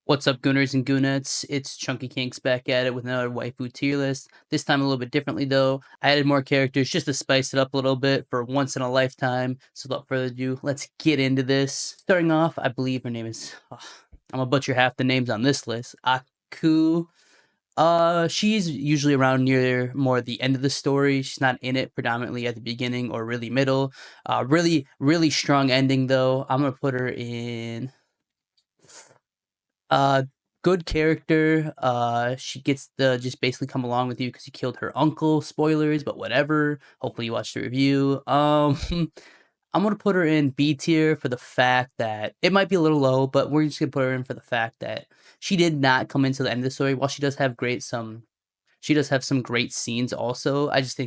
What's up, Gooners and Goonettes? It's Chunky Kinks back at it with another waifu tier list. This time a little bit differently, though. I added more characters just to spice it up a little bit for once in a lifetime. So without further ado, let's get into this. Starting off, I believe her name is... I'm gonna butcher half the names on this list. Aku. She's usually around near more the end of the story. She's not in it predominantly at the beginning or really middle. Really strong ending, though. I'm gonna put her in... Uh, good character. She gets to just basically come along with you because you killed her uncle. Spoilers, but whatever. Hopefully you watched the review. I'm gonna put her in B tier for the fact that it might be a little low, but we're just gonna put her in for the fact that she did not come into the end of the story. While she does have some great scenes. Also, I just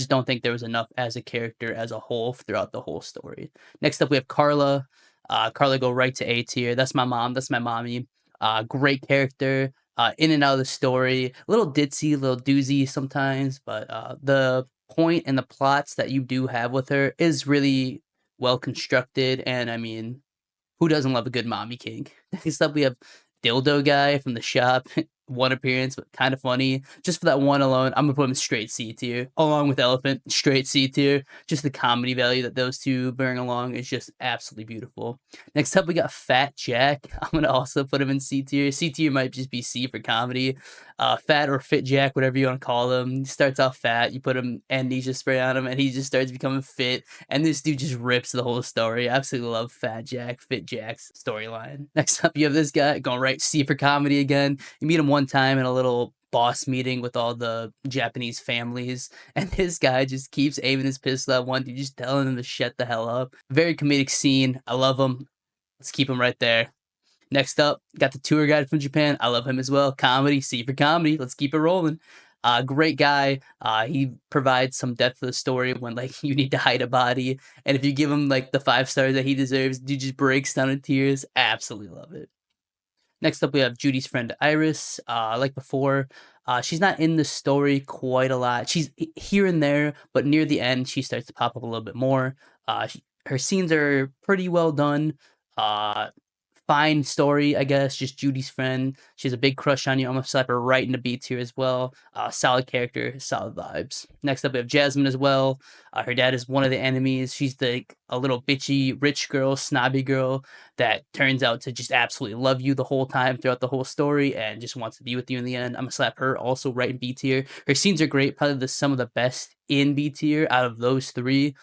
don't think there was enough as a character as a whole throughout the whole story. Next up, we have Carla. Carla go right to A tier. That's my mom. That's my mommy. Great character. In and out of the story. A little ditzy, a little doozy sometimes, but the point and the plots that you do have with her is really well constructed. And I mean, who doesn't love a good mommy king? Next up, we have Dildo Guy from the shop. One appearance, but kind of funny. Just for that one alone, I'm gonna put him straight C tier, along with Elephant, straight C tier. Just the comedy value that those two bring along is just absolutely beautiful. Next up, we got Fat Jack. I'm gonna also put him in C tier. C tier might just be C for comedy. Fat or Fit Jack, whatever you want to call him. He starts off fat, you put him amnesia spray on him, and he just starts becoming fit. And this dude just rips the whole story. I absolutely love Fat Jack, Fit Jack's storyline. Next up, you have this guy going right C for comedy again. You meet him one time in a little boss meeting with all the Japanese families, and this guy just keeps aiming his pistol at one dude, just telling him to shut the hell up. Very comedic scene. I love him. Let's keep him right there. Next up, got the tour guide from Japan. I love him as well. Comedy, C for comedy. Let's keep it rolling. Great guy. He provides some depth to the story when like you need to hide a body, and if you give him like the 5 stars that he deserves, dude just breaks down in tears. Absolutely love it. Next up, we have Judy's friend Iris. Like before, she's not in the story quite a lot. She's here and there, but near the end, she starts to pop up a little bit more. Her scenes are pretty well done. Uh, Fine story, I guess. Just Judy's friend. She has a big crush on you. I'm gonna slap her right into B tier as well. Solid character, solid vibes. Next up, we have Jasmine as well. Her dad is one of the enemies. She's a little bitchy, rich girl, snobby girl that turns out to just absolutely love you the whole time throughout the whole story and just wants to be with you in the end. I'm gonna slap her also right in B tier. Her scenes are great, probably some of the best in B tier out of those three.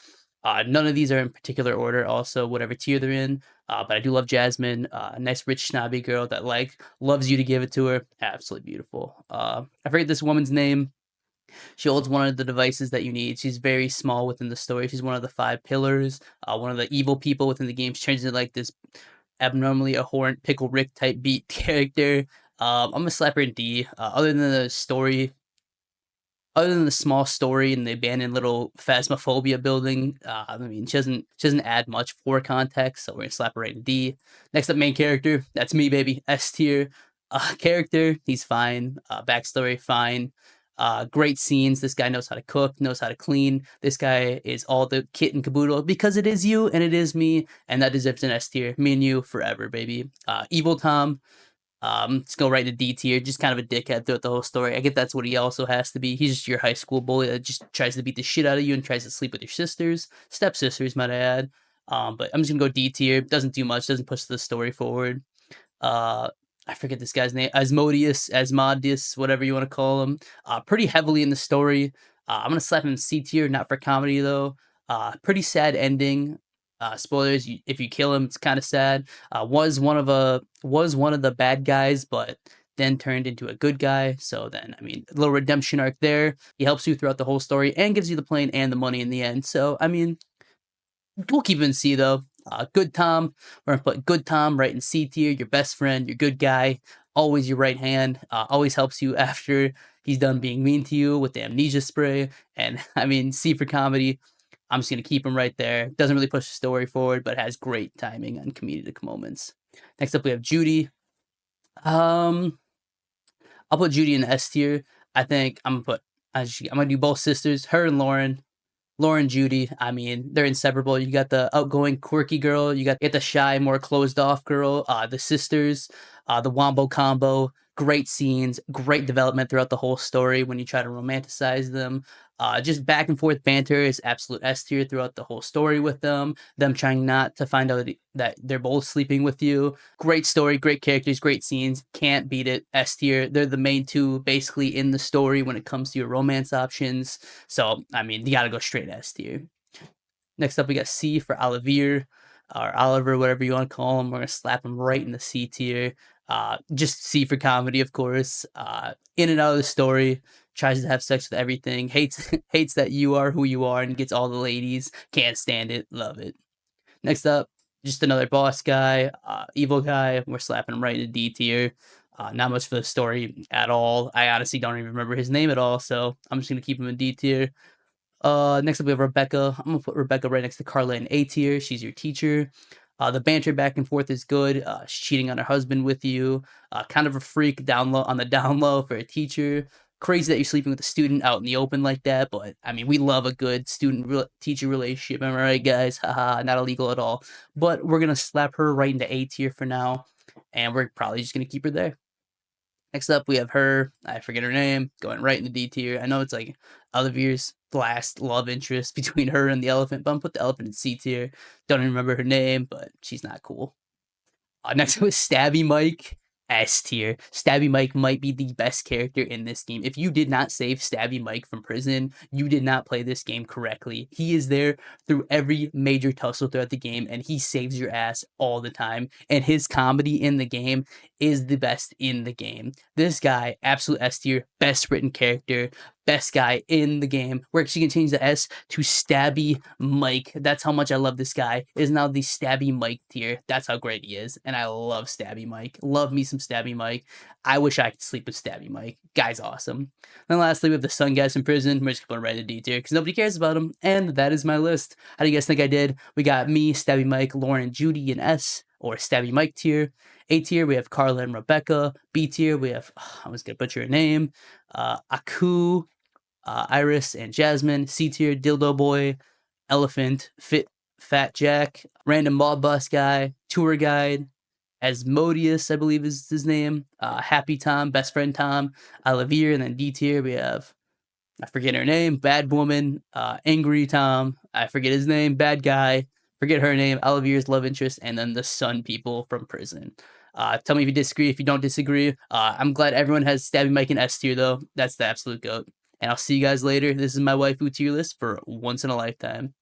None of these are in particular order, also, whatever tier they're in. But I do love Jasmine, a nice, rich, snobby girl that like loves you to give it to her. Absolutely beautiful. I forget this woman's name. She holds one of the devices that you need. She's very small within the story. She's one of the 5 pillars. One of the evil people within the game. She turns into like this abnormally abhorrent Pickle Rick type beat character. I'm gonna slap her in D. Other than the small story and the abandoned little phasmophobia building, I mean, she doesn't add much for context, so we're gonna slap her right in D. Next up, main character. That's me, baby. S tier. Character, he's fine. Backstory, fine. Great scenes. This guy knows how to cook, knows how to clean. This guy is all the kit and caboodle because it is you and it is me, and that deserves an S tier. Me and you forever, baby. Evil Tom. Let's go right to D tier. Just kind of a dickhead throughout the whole story. I get that's what he also has to be. He's just your high school bully that just tries to beat the shit out of you and tries to sleep with your stepsisters, might I add. But I'm just gonna go D tier. Doesn't do much. Doesn't push the story forward. Uh, I forget this guy's name. Asmodeus, whatever you want to call him. Pretty heavily in the story. I'm gonna slap him in C tier. Not for comedy though. Pretty sad ending. Spoilers: if you kill him, it's kind of sad. Was one of the bad guys, but then turned into a good guy. So then, I mean, a little redemption arc there. He helps you throughout the whole story and gives you the plane and the money in the end. So I mean, we'll keep it in C though. Good Tom. We're gonna put Good Tom right in C tier. Your best friend, your good guy, always your right hand. Always helps you after he's done being mean to you with the amnesia spray. And I mean, C for comedy. I'm just gonna keep him right there. Doesn't really push the story forward, but has great timing on comedic moments. Next up, we have Judy. Um, I'll put Judy in the S tier. I think I'm gonna do both sisters, her and Lauren. Lauren, Judy, I mean, they're inseparable. You got the outgoing, quirky girl. You got the shy, more closed off girl. The sisters, the wombo combo. Great scenes, great development throughout the whole story when you try to romanticize them. Just back and forth banter is absolute S tier throughout the whole story with them. Them trying not to find out that they're both sleeping with you. Great story, great characters, great scenes. Can't beat it. S tier. They're the main two basically in the story when it comes to your romance options. So, I mean, you gotta go straight S tier. Next up, we got C for Olivier or Oliver, whatever you want to call him. We're gonna slap him right in the C tier. Just C for comedy, of course. In and out of the story, tries to have sex with everything. Hates hates that you are who you are and gets all the ladies. Can't stand it. Love it. Next up, just another boss guy, evil guy. We're slapping him right in the D tier. Not much for the story at all. I honestly don't even remember his name at all, so I'm just gonna keep him in D tier. Next up we have Rebecca. I'm gonna put Rebecca right next to Carla in A tier. She's your teacher. The banter back and forth is good. She's cheating on her husband with you. Kind of a freak down low on the down low for a teacher. Crazy that you're sleeping with a student out in the open like that, but I mean, we love a good student-teacher relationship. Am I right, guys? Haha, not illegal at all. But we're gonna slap her right into A tier for now, and we're probably just gonna keep her there. Next up, we have her. I forget her name. Going right into D tier. I know it's like Olivier's last love interest between her and the elephant, but I'm put the elephant in C tier. Don't even remember her name, but she's not cool. Next up is Stabby Mike. S tier. Stabby Mike might be the best character in this game. If you did not save Stabby Mike from prison, you did not play this game correctly. He is there through every major tussle throughout the game, and he saves your ass all the time. And his comedy in the game is the best in the game. This guy, absolute S tier, best written character, best guy in the game. We're actually gonna change the S to Stabby Mike. That's how much I love this guy. It is now the Stabby Mike tier. That's how great he is. And I love Stabby Mike. Love me some Stabby Mike. I wish I could sleep with Stabby Mike. Guy's awesome. Then lastly, we have the Sun guys in prison. We're just gonna put him right in D tier because nobody cares about him. And that is my list. How do you guys think I did? We got me, Stabby Mike, Lauren, and Judy in S or Stabby Mike tier. A tier, we have Carla and Rebecca. B tier, we have, I was gonna butcher your name, Aku, Iris, and Jasmine. C tier, Dildo Boy, Elephant, Fat Jack, Random Mob Bus Guy, Tour Guide, Asmodeus, I believe is his name, Happy Tom, Best Friend Tom, Olivier, and then D tier, we have, I forget her name, Bad Woman, Angry Tom, I forget his name, Bad Guy, forget her name, Olivier's love interest, and then the Sun people from prison. Tell me if you disagree. If you don't disagree, I'm glad everyone has Stabby Mike and S tier, though. That's the absolute GOAT. And I'll see you guys later. This is my waifu tier list for once in a lifetime.